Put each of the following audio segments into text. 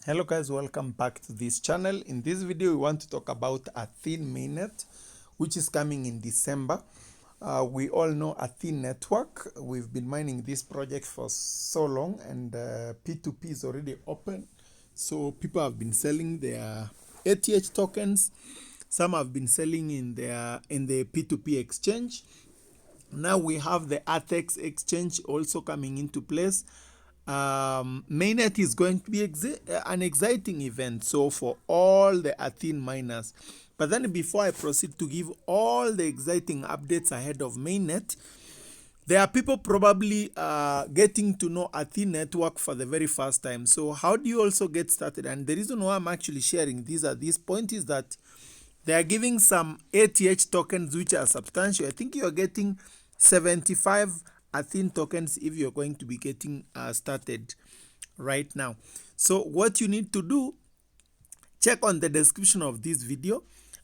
Hello guys, welcome back to this channel. In this video, we want to talk about Athene Mainnet, which is coming in December. We all know Athene network. We've been mining this project for so long, and P2P is already open. So people have been selling their ATH tokens. Some have been selling in the P2P exchange. Now we have the Athex exchange also coming into place. Mainnet is going to be an exciting event, so for all the Athene miners. But then before I proceed to give all the exciting updates ahead of Mainnet, there are people probably getting to know Athene network for the very first time. So how do you also get started? And the reason why I'm actually sharing these at this point is that they are giving some ATH tokens which are substantial. I think you're getting 75 Athene tokens if you're going to be getting started right now. So what you need to do, check on the description of this video.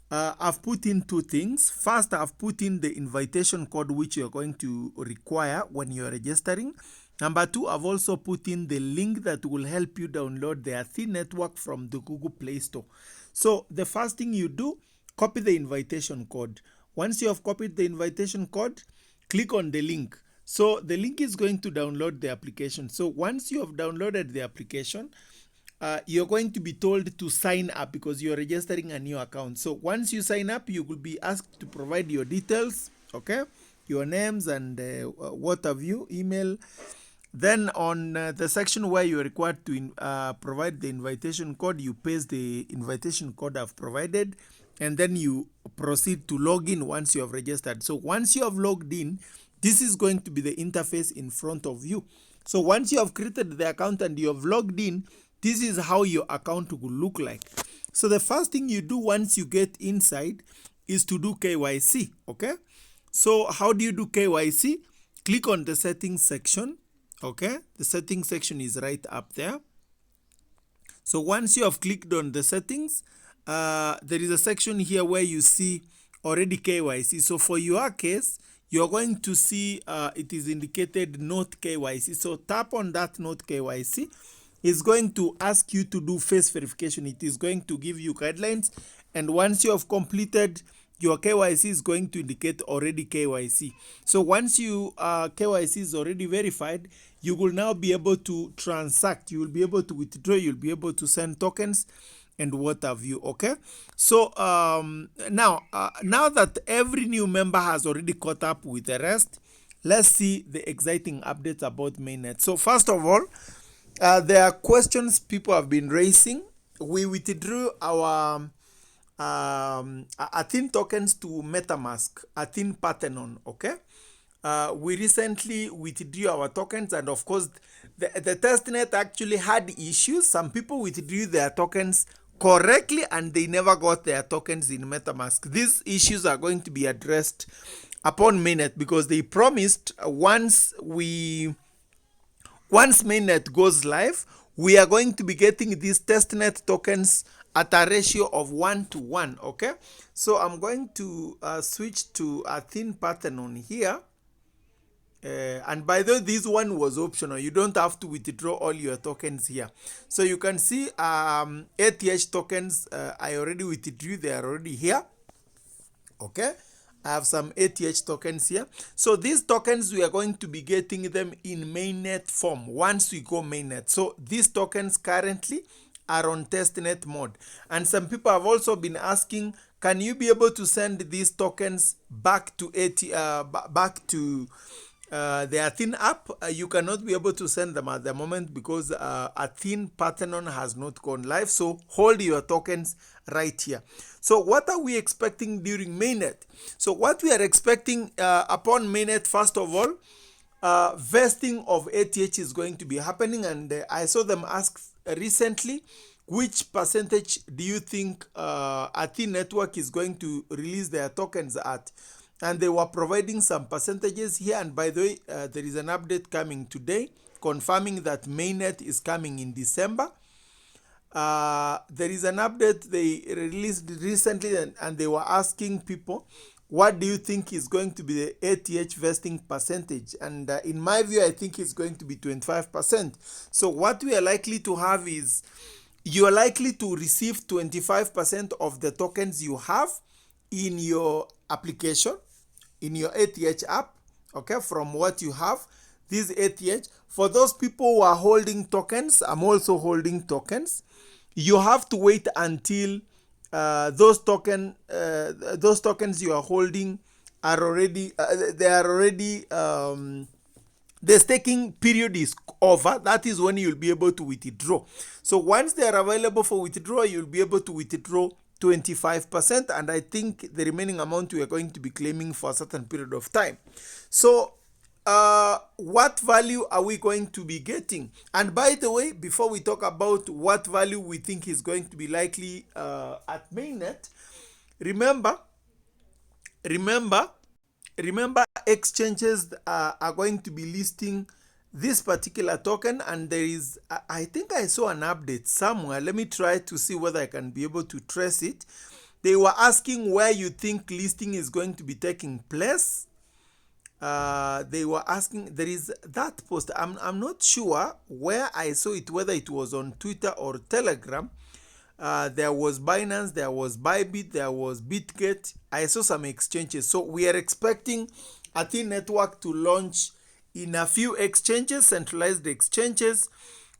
I've put in two things. First, I've put in the invitation code which you're going to require when you're registering. Number two, I've also put in the link that will help you download the Athene network from the Google Play Store. So the first thing you do, copy the invitation code. Once you have copied the invitation code, click on the link. So the link is going to download the application. So once you have downloaded the application, you're going to be told to sign up because you're registering a new account. So once you sign up, you will be asked to provide your details, okay? Your names and what have you, email. Then on the section where you're required to provide the invitation code, you paste the invitation code I've provided, and then you proceed to log in once you have registered. So once you have logged in, this is going to be the interface in front of you. So once you have created the account and you have logged in, this is how your account will look like. So the first thing you do once you get inside is to do KYC, okay? So how do you do KYC? Click on the settings section, okay? The settings section is right up there. So once you have clicked on the settings, there is a section here where you see already KYC. So for your case, you're going to see it is indicated Note KYC. So tap on that Note KYC. It's going to ask you to do face verification. It is going to give you guidelines. And once you have completed your KYC, is going to indicate already KYC. So once you KYC is already verified, you will now be able to transact. You will be able to withdraw. You'll be able to send tokens and what have you, okay? So now that every new member has already caught up with the rest, let's see the exciting updates about Mainnet. So first of all, there are questions people have been raising. We withdrew our Athene tokens to Metamask, Athene Parthenon, okay? We recently withdrew our tokens, and of course, the testnet actually had issues. Some people withdrew their tokens correctly and they never got their tokens in MetaMask. These issues are going to be addressed upon Mainnet because they promised once Mainnet goes live, we are going to be getting these testnet tokens at a ratio of 1:1, okay? So I'm going to switch to Athene Parthenon here. And by the way, this one was optional. You don't have to withdraw all your tokens here. So you can see ATH tokens, I already withdrew. They are already here. Okay. I have some ATH tokens here. So these tokens, we are going to be getting them in mainnet form once we go mainnet. So these tokens currently are on testnet mode. And some people have also been asking, can you be able to send these tokens back to the Athene app? You cannot be able to send them at the moment because Athene Parthenon has not gone live. So hold your tokens right here. So what are we expecting during Mainnet? So what we are expecting upon Mainnet, first of all, vesting of ATH is going to be happening. And I saw them ask recently, which percentage do you think Athene network is going to release their tokens at? And they were providing some percentages here. And by the way, there is an update coming today confirming that Mainnet is coming in December. There is an update they released recently, and they were asking people, what do you think is going to be the ATH vesting percentage? And in my view, I think it's going to be 25%. So what we are likely to have is you are likely to receive 25% of the tokens you have in your application, in your ATH app, okay, from what you have. This ATH, for those people who are holding tokens, I'm also holding tokens. You have to wait until those tokens you are holding are already the staking period is over. That is when you'll be able to withdraw. So once they are available for withdrawal, you'll be able to withdraw 25%, and I think the remaining amount we are going to be claiming for a certain period of time. So what value are we going to be getting? And by the way, before we talk about what value we think is going to be likely at Mainnet, remember exchanges are going to be listing this particular token, and there is, I think I saw an update somewhere. Let me try to see whether I can be able to trace it. They were asking where you think listing is going to be taking place. They were asking, there is that post, I'm not sure where I saw it, whether it was on Twitter or Telegram. There was Binance, there was Bybit, there was Bitget. I saw some exchanges. So we are expecting Athene network to launch in a few exchanges, centralized exchanges.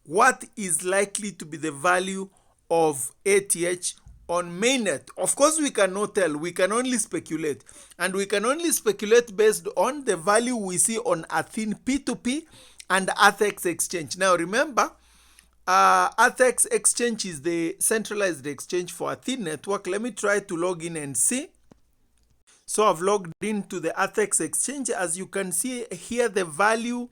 What is likely to be the value of ATH on Mainnet? Of course, we cannot tell. We can only speculate. And we can only speculate based on the value we see on Athene P2P and Athex exchange. Now, remember, Athex exchange is the centralized exchange for Athene network. Let me try to log in and see. So I've logged into the Athex exchange. As you can see here, the value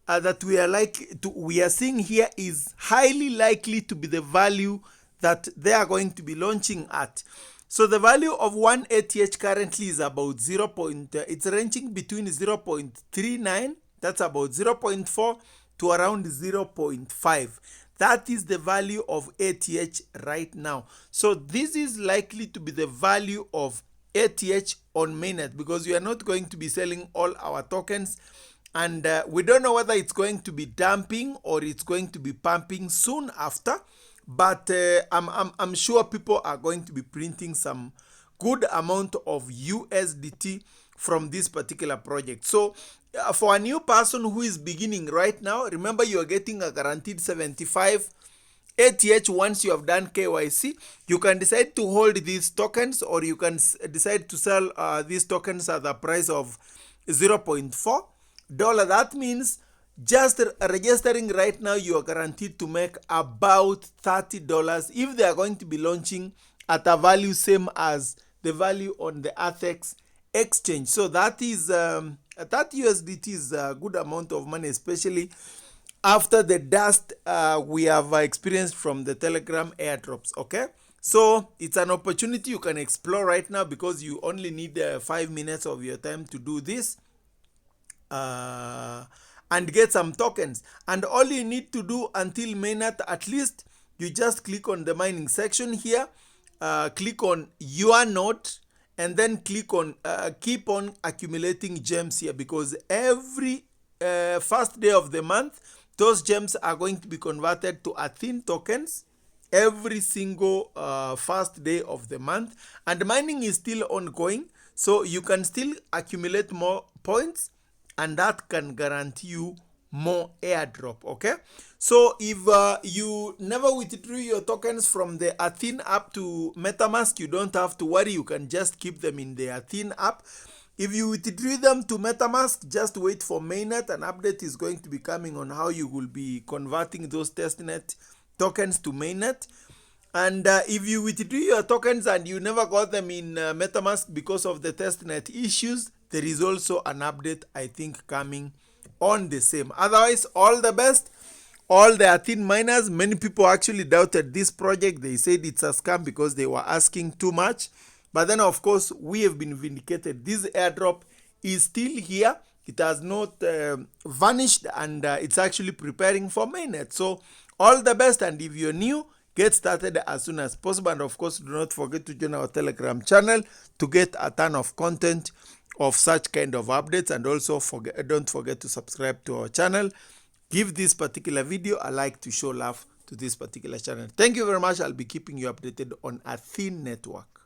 that we are seeing here is highly likely to be the value that they are going to be launching at. So the value of one ATH currently is about it's ranging between 0.39, that's about 0.4 to around 0.5. That is the value of ATH right now. So this is likely to be the value of ATH on Mainnet, because we are not going to be selling all our tokens, and we don't know whether it's going to be dumping or it's going to be pumping soon after. But I'm sure people are going to be printing some good amount of USDT from this particular project. So for a new person who is beginning right now, remember you are getting a guaranteed 75 ATH once you have done KYC. You can decide to hold these tokens, or you can decide to sell these tokens at the price of $0.4. That means just registering right now, you are guaranteed to make about $30 if they are going to be launching at a value same as the value on the Athex exchange. So that is that USDT is a good amount of money, especially after the dust we have experienced from the Telegram airdrops. Okay, so it's an opportunity you can explore right now, because you only need 5 minutes of your time to do this and get some tokens. And all you need to do until Mainnet, at least, you just click on the mining section here, click on your node, and then click on keep on accumulating gems here, because every first day of the month, those gems are going to be converted to Athene tokens every single first day of the month. And mining is still ongoing, so you can still accumulate more points, and that can guarantee you more airdrop. Okay, so if you never withdrew your tokens from the Athene app to Metamask, you don't have to worry. You can just keep them in the Athene app. If you withdrew them to Metamask, just wait for Mainnet. An update is going to be coming on how you will be converting those testnet tokens to Mainnet. And if you withdrew your tokens and you never got them in Metamask because of the testnet issues, there is also an update, I think, coming on the same. Otherwise, all the best. All the Athene miners, many people actually doubted this project. They said it's a scam because they were asking too much. But then, of course, we have been vindicated. This airdrop is still here. It has not vanished, and it's actually preparing for Mainnet. So all the best. And if you're new, get started as soon as possible. And of course, do not forget to join our Telegram channel to get a ton of content of such kind of updates. And also don't forget to subscribe to our channel. Give this particular video a like to show love to to this particular channel. Thank you very much. I'll be keeping you updated on Athene network.